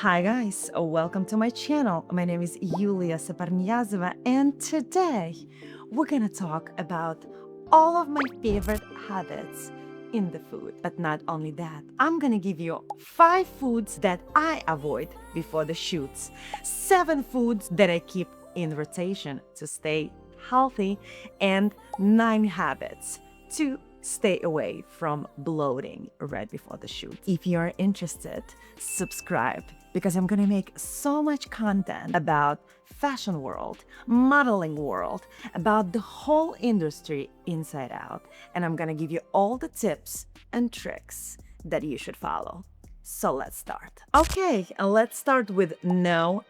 Hi guys, welcome to my channel. My name is Yulia Saparniiazova, and today we're gonna talk about all of my favorite habits in the food. But not only that, I'm gonna give you 5 foods that I avoid before the shoots, 7 foods that I keep in rotation to stay healthy, and 9 habits to stay away from bloating right before the shoot. If you're interested, subscribe because I'm gonna make so much content about fashion world, modeling world, about the whole industry inside out. And I'm gonna give you all the tips and tricks that you should follow. So let's start. Okay, let's start with no.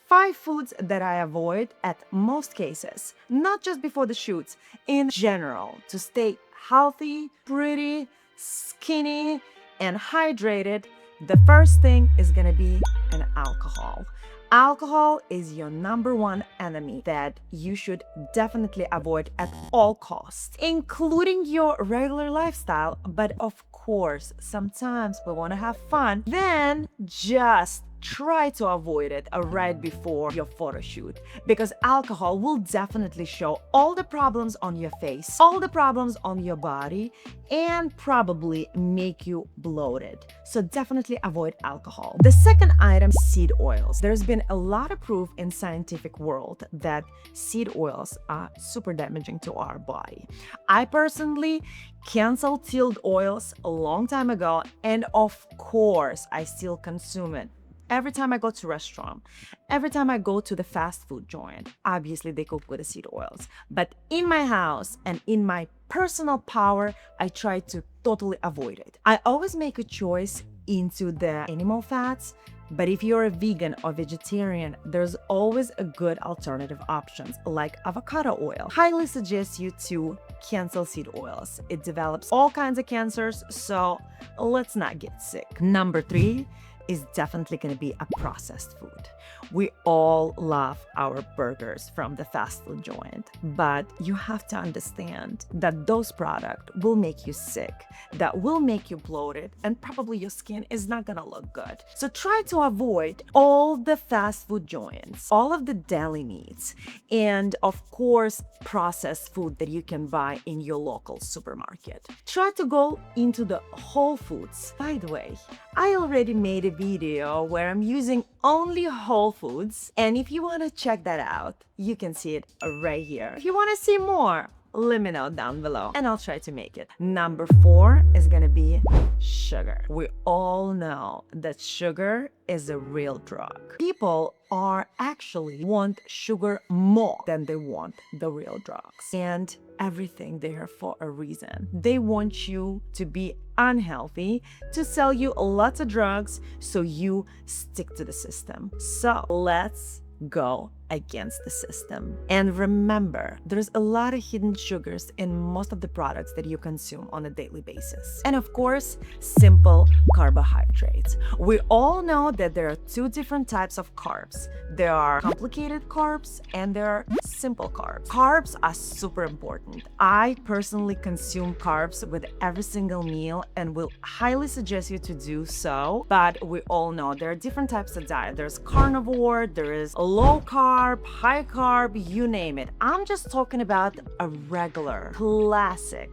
5 foods that I avoid at most cases, not just before the shoots, in general, to stay healthy, pretty, skinny, and hydrated. The first thing is gonna be an alcohol. Alcohol is your #1 enemy that you should definitely avoid at all costs, including your regular lifestyle. But of course, sometimes we want to have fun, then just try to avoid it right before your photo shoot, because alcohol will definitely show all the problems on your face, all the problems on your body, and probably make you bloated. So definitely avoid alcohol. The second item, seed oils. There's been a lot of proof in scientific world that seed oils are super damaging to our body. I personally canceled seed oils a long time ago, and of course I still consume it. Every time I go to restaurant, every time I go to the fast food joint, obviously they cook with the seed oils. But in my house and in my personal power, I try to totally avoid it. I always make a choice into the animal fats, but if you're a vegan or vegetarian, there's always a good alternative options like avocado oil. Highly suggest you to cancel seed oils. It develops all kinds of cancers, so let's not get sick. Number 3 is definitely going to be a processed food. We all love our burgers from the fast food joint, but you have to understand that those products will make you sick, that will make you bloated, and probably your skin is not going to look good. So try to avoid all the fast food joints, all of the deli meats, and of course, processed food that you can buy in your local supermarket. Try to go into the Whole Foods. By the way, I already made a video where I'm using only whole foods, and if you want to check that out, you can see it right here. If you want to see more, let me know down below and I'll try to make it. Number 4 is gonna be sugar. We all know that sugar is a real drug. People are actually want sugar more than they want the real drugs, and everything there for a reason. They want you to be unhealthy, to sell you lots of drugs so you stick to the system. So let's go against the system. And remember, there's a lot of hidden sugars in most of the products that you consume on a daily basis. And of course, simple carbohydrates. We all know that there are 2 different types of carbs. There are complicated carbs and there are simple carbs. Carbs are super important. I personally consume carbs with every single meal and will highly suggest you to do so. But we all know there are different types of diet. There's carnivore, there is low carb, high carb, you name it. I'm just talking about a regular, classic,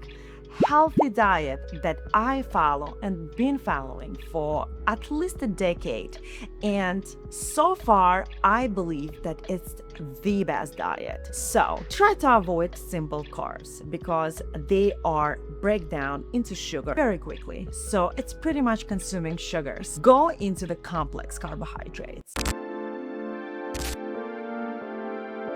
healthy diet that I follow and been following for at least a decade. And so far, I believe that it's the best diet. So try to avoid simple carbs because they are break down into sugar very quickly. So it's pretty much consuming sugars. Go into the complex carbohydrates.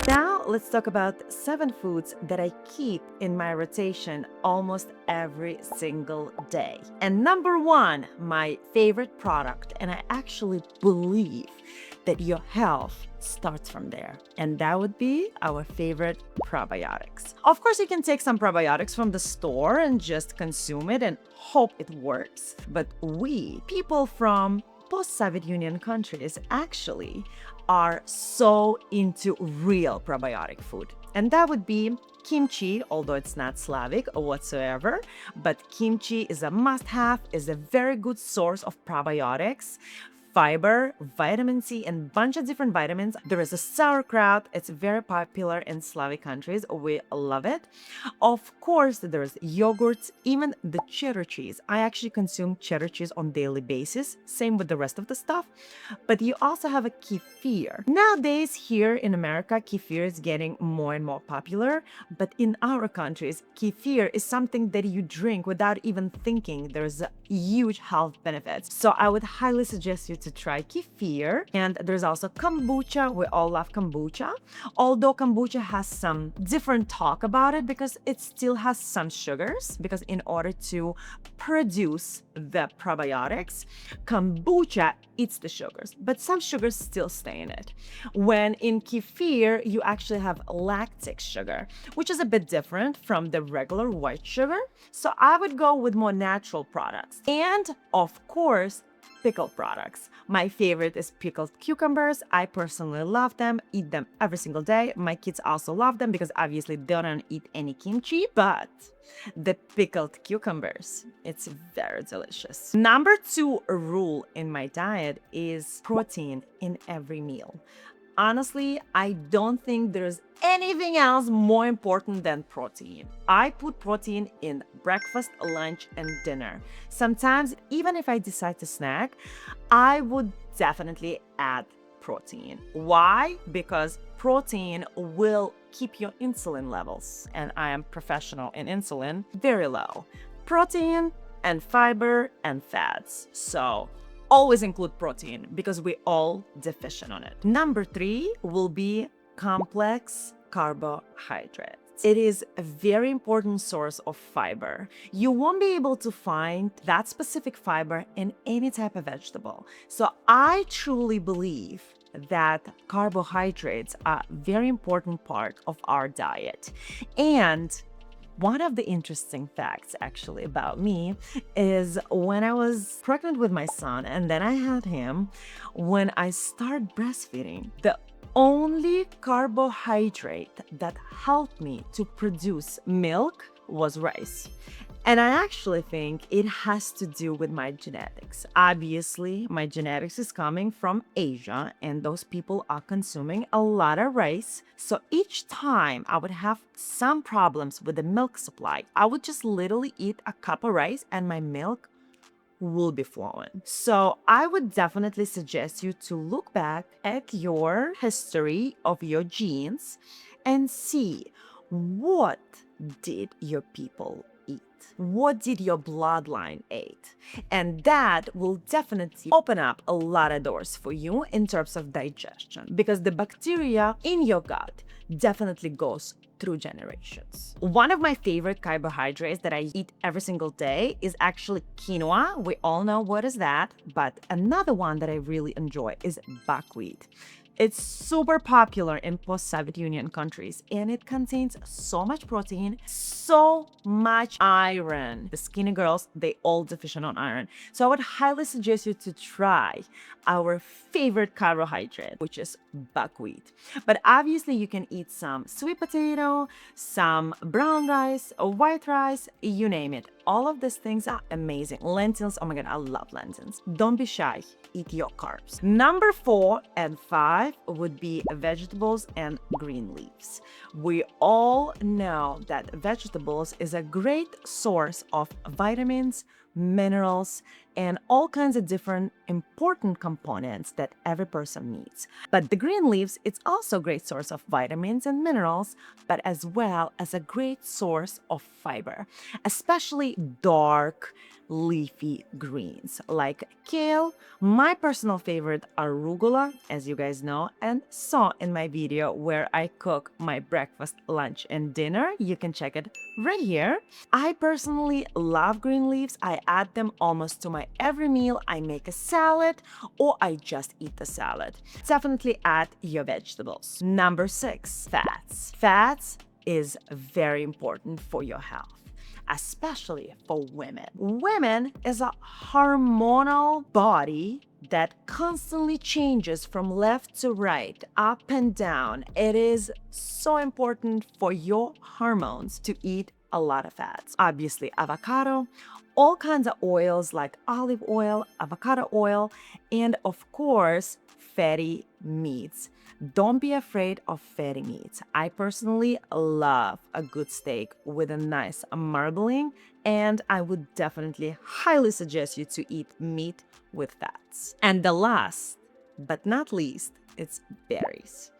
Now, let's talk about 7 foods that I keep in my rotation almost every single day. And number 1, my favorite product, and I actually believe that your health starts from there, and that would be our favorite probiotics. Of course, you can take some probiotics from the store and just consume it and hope it works. But we, people from post-Soviet Union countries, actually are so into real probiotic food. And that would be kimchi, although it's not Slavic or whatsoever, but kimchi is a must-have, is a very good source of probiotics fiber, vitamin C, and bunch of different vitamins. There is a sauerkraut. It's very popular in Slavic countries. We love it. Of course, there's yogurts, even the cheddar cheese. I actually consume cheddar cheese on a daily basis. Same with the rest of the stuff. But you also have a kefir. Nowadays, here in America, kefir is getting more and more popular. But in our countries, kefir is something that you drink without even thinking. There's a huge health benefits. So I would highly suggest you to try kefir. And there's also kombucha. We all love kombucha. Although kombucha has some different talk about it because it still has some sugars. Because in order to produce the probiotics, kombucha eats the sugars, but some sugars still stay in it. When in kefir, you actually have lactic sugar, which is a bit different from the regular white sugar. So I would go with more natural products. And of course, pickled products. My favorite is pickled cucumbers. I personally love them, eat them every single day. My kids also love them because obviously they don't eat any kimchi, but the pickled cucumbers, it's very delicious. Number 2 rule in my diet is protein in every meal. Honestly, I don't think there's anything else more important than protein. I put protein in breakfast, lunch, and dinner. Sometimes, even if I decide to snack, I would definitely add protein. Why? Because protein will keep your insulin levels, and I am professional in insulin, very low. Protein and fiber and fats. So always include protein because we all deficient on it. Number 3 will be complex carbohydrates. It is a very important source of fiber. You won't be able to find that specific fiber in any type of vegetable. So I truly believe that carbohydrates are a very important part of our diet. And one of the interesting facts actually about me is when I was pregnant with my son and then I had him, when I started breastfeeding, the only carbohydrate that helped me to produce milk was rice. And I actually think it has to do with my genetics. Obviously, my genetics is coming from Asia, and those people are consuming a lot of rice. So each time I would have some problems with the milk supply, I would just literally eat a cup of rice and my milk will be flowing. So I would definitely suggest you to look back at your history of your genes and see what did your people eat? What did your bloodline eat? And that will definitely open up a lot of doors for you in terms of digestion, because the bacteria in your gut definitely goes through generations. One of my favorite carbohydrates that I eat every single day is actually quinoa. We all know what is that, but another one that I really enjoy is buckwheat. It's super popular in post-Soviet Union countries, and it contains so much protein, so much iron. The skinny girls, they all deficient on iron. So I would highly suggest you to try our favorite carbohydrate, which is buckwheat. But obviously you can eat some sweet potato, some brown rice, white rice, you name it. All of these things are amazing. Lentils, oh my God, I love lentils. Don't be shy, eat your carbs. Number 4 and 5 would be vegetables and green leaves. We all know that vegetables is a great source of vitamins, minerals, and all kinds of different important components that every person needs. But the green leaves, it's also a great source of vitamins and minerals, but as well as a great source of fiber, especially dark leafy greens like kale. My personal favorite, arugula, as you guys know and saw in my video where I cook my breakfast, lunch, and dinner. You can check it right here. I personally love green leaves. I add them almost to my every meal. I make a salad or I just eat the salad. Definitely add your vegetables. Number 6, fats. Fats is very important for your health, especially for women. Women is a hormonal body that constantly changes from left to right, up and down. It is so important for your hormones to eat a lot of fats. Obviously, avocado, all kinds of oils like olive oil, avocado oil, and of course, fatty meats. Don't be afraid of fatty meats. I personally love a good steak with a nice marbling, and I would definitely highly suggest you to eat meat with fats. And the last but not least, it's berries.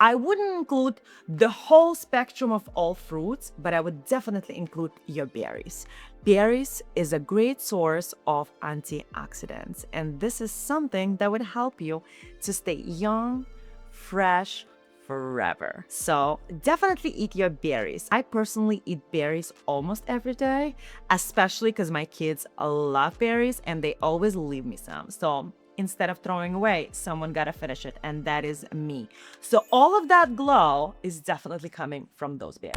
I wouldn't include the whole spectrum of all fruits, but I would definitely include your berries. Berries is a great source of antioxidants, and this is something that would help you to stay young, fresh, forever. So definitely eat your berries. I personally eat berries almost every day, especially because my kids love berries and they always leave me some. So instead of throwing away, someone gotta finish it, and that is me. So all of that glow is definitely coming from those berries.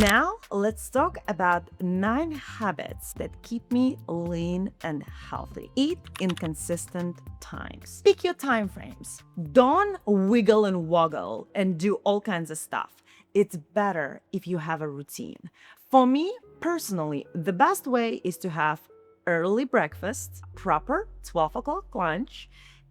Now, let's talk about 9 habits that keep me lean and healthy. Eat in consistent times. Pick your time frames. Don't wiggle and woggle and do all kinds of stuff. It's better if you have a routine. For me, personally, the best way is to have early breakfast, proper 12 o'clock lunch,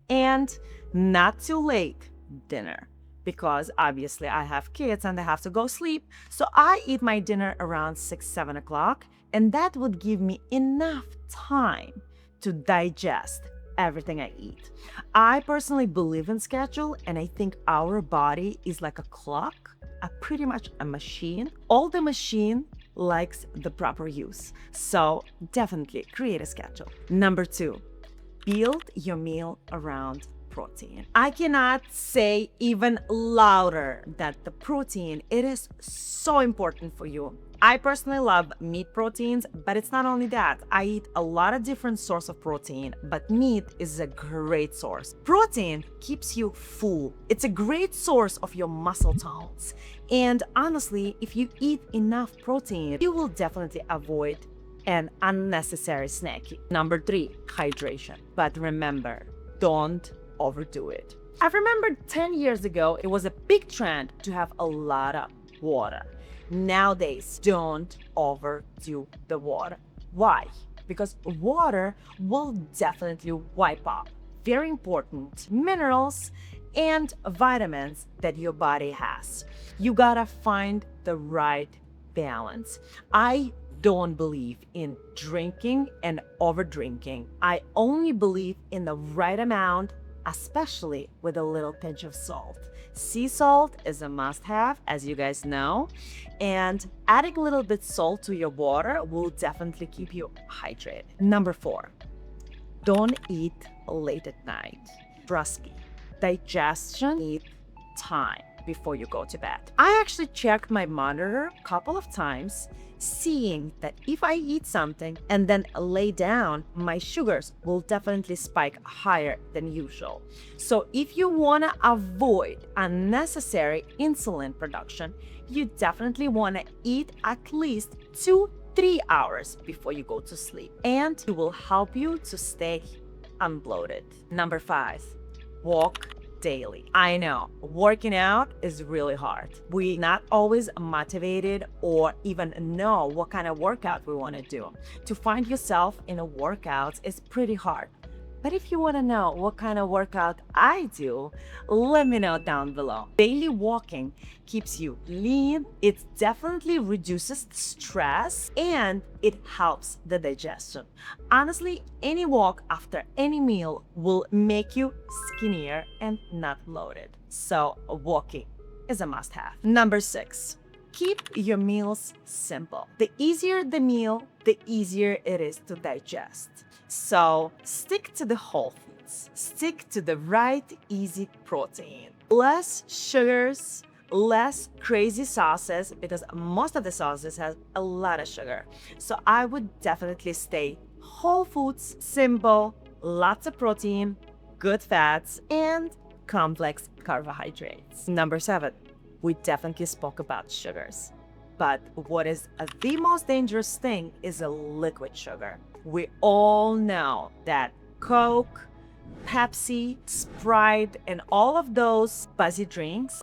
and not too late dinner. Because obviously I have kids and they have to go sleep. So I eat my dinner around 6, 7 o'clock, and that would give me enough time to digest everything I eat. I personally believe in schedule, and I think our body is like a clock, pretty much a machine. All the machine likes the proper use. So definitely create a schedule. Number 2, build your meal around protein. I cannot say even louder that the protein, it is so important for you. I personally love meat proteins, but it's not only that. I eat a lot of different sources of protein, but meat is a great source. Protein keeps you full. It's a great source of your muscle tones. And honestly, if you eat enough protein, you will definitely avoid an unnecessary snacking. Number 3, hydration. But remember, don't overdo it. I remember 10 years ago, it was a big trend to have a lot of water. Nowadays, don't overdo the water. Why? Because water will definitely wipe out very important minerals and vitamins that your body has. You gotta find the right balance. I don't believe in drinking and over drinking. I only believe in the right amount, especially with a little pinch of salt. Sea salt is a must-have, as you guys know, and adding a little bit salt to your water will definitely keep you hydrated. Number 4, don't eat late at night. Trust me, digestion needs time before you go to bed. I actually checked my monitor a couple of times, seeing that if I eat something and then lay down, my sugars will definitely spike higher than usual. So if you want to avoid unnecessary insulin production, you definitely want to eat at least 2-3 hours before you go to sleep, and it will help you to stay unbloated. Number 5, walk daily. I know working out is really hard. We're not always motivated or even know what kind of workout we want to do. To find yourself in a workout is pretty hard. But if you want to know what kind of workout I do, let me know down below. Daily walking keeps you lean, it definitely reduces stress, and it helps the digestion. Honestly, any walk after any meal will make you skinnier and not bloated. So walking is a must-have. Number 6, keep your meals simple. The easier the meal, the easier it is to digest. So stick to the whole foods. Stick to the right, easy protein. Less sugars, less crazy sauces, because most of the sauces have a lot of sugar. So I would definitely stay whole foods, simple, lots of protein, good fats, and complex carbohydrates. Number 7, we definitely spoke about sugars. But what is the most dangerous thing is a liquid sugar. We all know that Coke, Pepsi, Sprite, and all of those fuzzy drinks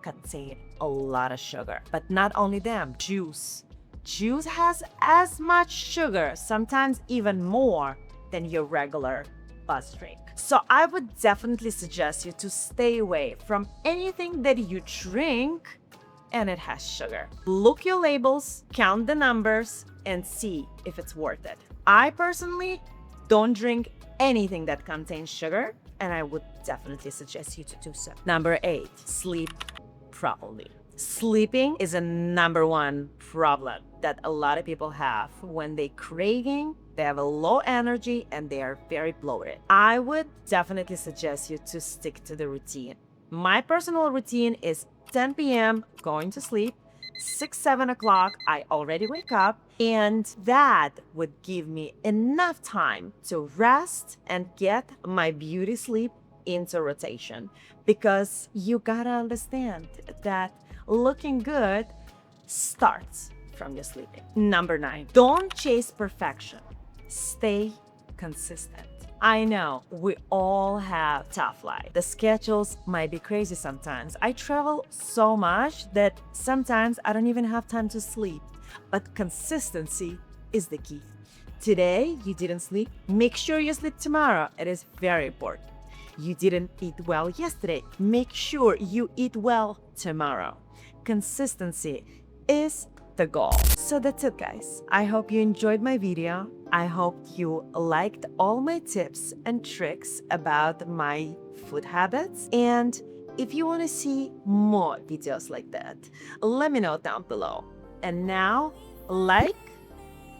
contain a lot of sugar. But not only them, juice, Juice has as much sugar, sometimes even more, than your regular buzz drink. So I would definitely suggest you to stay away from anything that you drink and it has sugar. Look your labels, count the numbers, and see if it's worth it. I personally don't drink anything that contains sugar, and I would definitely suggest you to do so. Number 8, sleep properly. Sleeping is a number one problem that a lot of people have when they're craving, they have a low energy, and they are very bloated. I would definitely suggest you to stick to the routine. My personal routine is 10 p.m. going to sleep, 7 o'clock I already wake up, and that would give me enough time to rest and get my beauty sleep into rotation. Because you gotta understand that looking good starts from your sleeping. Number 9, don't chase perfection. Stay consistent. I know we all have tough life. The schedules might be crazy sometimes. I travel so much that sometimes I don't even have time to sleep. But consistency is the key. Today you didn't sleep, make sure you sleep tomorrow. It is very important. You didn't eat well yesterday, make sure you eat well tomorrow. Consistency is the goal. So that's it, guys. I hope you enjoyed my video. I hope you liked all my tips and tricks about my food habits. And if you want to see more videos like that, let me know down below. And now, like,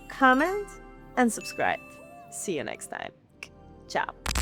comment, and subscribe. See you next time. Ciao.